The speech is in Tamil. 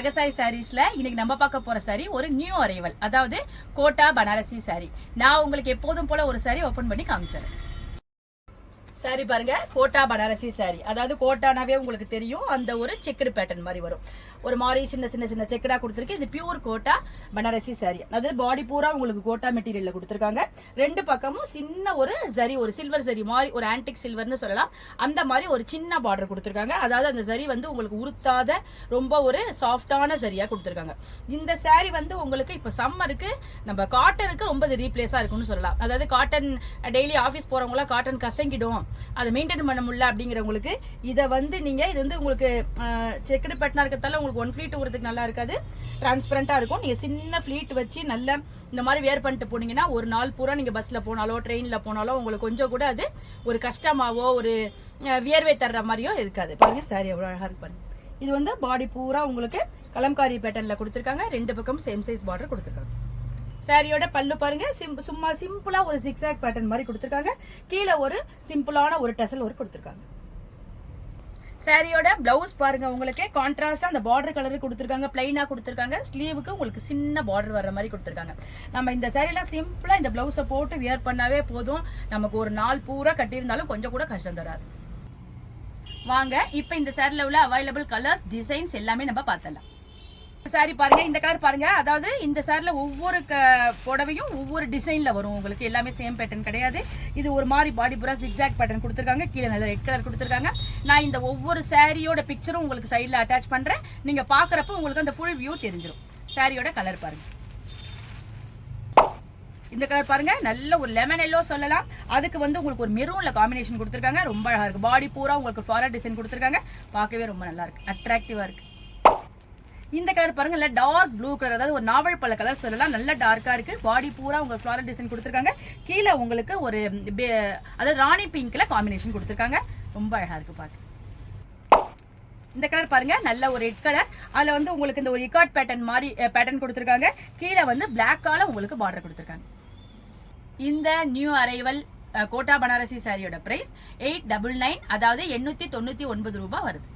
நாகசாய் சாரீஸ்ல இன்னைக்கு நம்ம பார்க்க போற சாரி ஒரு நியூ அரைவல், அதாவது கோட்டா பனாரசி சாரி. நான் உங்களுக்கு எப்போதும் போல ஒரு சாரி ஓபன் பண்ணி காமிச்சேன். சாரி பாருங்க, கோட்டா பனாரசி சாரி. அதாவது கோட்டானாவே உங்களுக்கு தெரியும், அந்த ஒரு செக்குடு பேட்டர்ன் மாதிரி வரும். ஒரு மாதிரி சின்ன சின்ன சின்ன செக்குடா கொடுத்துருக்கு. இது பியூர் கோட்டா பனாரசி சாரி. அதாவது பாடி பூரா உங்களுக்கு கோட்டா மெட்டீரியல்ல கொடுத்துருக்காங்க. ரெண்டு பக்கமும் சின்ன ஒரு ஜரி, ஒரு சில்வர் ஜரி மாதிரி, ஒரு ஆன்டிக் சில்வர்னு சொல்லலாம், அந்த மாதிரி ஒரு சின்ன பார்டர் கொடுத்துருக்காங்க. அதாவது அந்த ஜரி வந்து உங்களுக்கு உருத்தாத ரொம்ப ஒரு சாஃப்டான சரியா கொடுத்துருக்காங்க. இந்த சாரி வந்து உங்களுக்கு இப்ப சம்மருக்கு நம்ம காட்டனுக்கு ரொம்ப ரீப்ளேஸா இருக்கும்னு சொல்லலாம். அதாவது காட்டன் டெய்லி ஆஃபீஸ் போறவங்க காட்டன் கசங்கிடும், அதை மெயின்டைன் பண்ண முடியல அப்படிங்கிறவங்களுக்கு இதை வந்து நீங்க, இது வந்து உங்களுக்கு செக்குடு பேட்டர்னா இருக்கிறதால உங்களுக்கு ஒன் ஃபிளீட் ஊறதுக்கு நல்லா இருக்காது, டிரான்ஸ்பரண்டா இருக்கும். நீங்க சின்ன ஃபிளீட் வச்சு நல்ல இந்த மாதிரி வேர் பண்ணிட்டு போனீங்கன்னா ஒரு நாள் பூரா நீங்க பஸ்ல போனாலோ ட்ரெயின்ல போனாலோ உங்களுக்கு கொஞ்சம் கூட அது ஒரு கஷ்டமாவோ ஒரு வியர்வை தர்ற மாதிரியோ இருக்காது. பாருங்க சாரி எவ்வளவு அழகா இருக்கு பாருங்க. இது வந்து பாடி பூரா உங்களுக்கு கலம்காரி பேட்டர்ன்ல கொடுத்துருக்காங்க. ரெண்டு பக்கம் சேம் சைஸ் பார்டர் கொடுத்துருக்காங்க. சாரியோட பல்லு பாருங்க, சும்மா சிம்பிளா ஒரு ஜிக்ஸாக் பேட்டர்ன் மாதிரி கொடுத்துருக்காங்க. கீழே ஒரு சிம்பிளான ஒரு டசல் ஒர்க் கொடுத்துருக்காங்க. சாரியோட பிளவுஸ் பாருங்க, உங்களுக்கு கான்ட்ராஸ்டா அந்த பார்டர் கலர் கொடுத்துருக்காங்க, பிளைனா கொடுத்துருக்காங்க. ஸ்லீவுக்கு உங்களுக்கு சின்ன பார்டர் வர்ற மாதிரி கொடுத்துருக்காங்க. நம்ம இந்த சாரிலாம் சிம்பிளா இந்த பிளவுஸை போட்டு வியர் பண்ணாவே போதும், நமக்கு ஒரு நாள் பூரா கட்டியிருந்தாலும் கொஞ்சம் கூட கஷ்டம் தராது. வாங்க இப்ப இந்த சாரில உள்ள அவைலபிள் கலர்ஸ், டிசைன்ஸ் எல்லாமே நம்ம பார்த்தலாம். சாரி பாருங்க, இந்த கலர் பாருங்க. அதாவது இந்த சாரில ஒவ்வொரு புடவையும் ஒவ்வொரு டிசைன்ல வரும், உங்களுக்கு எல்லாமே சேம் பேட்டர்ன் கிடையாது. இது ஒரு மாதிரி பாடி பூரா ஜிக்ஸாக் பேட்டர்ன் கொடுத்துருக்காங்க. கீழே நல்ல ரெட் கலர் கொடுத்துருக்காங்க. நான் இந்த ஒவ்வொரு சாரியோட பிக்சரும் உங்களுக்கு சைட்ல அட்டாச் பண்றேன். நீங்க பாக்குறப்ப உங்களுக்கு அந்த ஃபுல் வியூ தெரிஞ்சிடும். சாரியோட கலர் பாருங்க, இந்த கலர் பாருங்க, நல்ல ஒரு லெமன் எல்லோ சொல்லலாம். அதுக்கு வந்து உங்களுக்கு ஒரு மெரூன்ல காம்பினேஷன் கொடுத்துருக்காங்க. ரொம்ப அழகா இருக்கு. பாடி பூரா உங்களுக்கு ஃப்ளாரல் டிசைன் கொடுத்துருக்காங்க. பார்க்கவே ரொம்ப நல்லா இருக்கு, அட்ராக்டிவா இருக்கு. இந்த கலர் பாருங்க, நல்ல டார்க் ப்ளூ கலர், அதாவது ஒரு நாவல் பழ கலர் சொல்லலாம். நல்ல டார்க்கா இருக்கு. பாடி பூரா உங்களுக்கு ஃப்ளாரல் டிசைன் கொடுத்துருக்காங்க. கீழே உங்களுக்கு ஒரு அதாவது ராணி பிங்க்ல காம்பினேஷன் கொடுத்துருக்காங்க. ரொம்ப அழகா இருக்கு பாக்க. இந்த கலர் பாருங்க, நல்ல ஒரு ரெட் கலர். அதுல வந்து உங்களுக்கு இந்த ஒரு இக்காட் பேட்டர்ன் மாதிரி பேட்டர்ன் கொடுத்துருக்காங்க. கீழே வந்து பிளாக்கால உங்களுக்கு பார்டர் கொடுத்துருக்காங்க. இந்த நியூ அரைவல் கோட்டா பனாரசி சாரியோட பிரைஸ் 899, அதாவது 899 ரூபாய் வருது.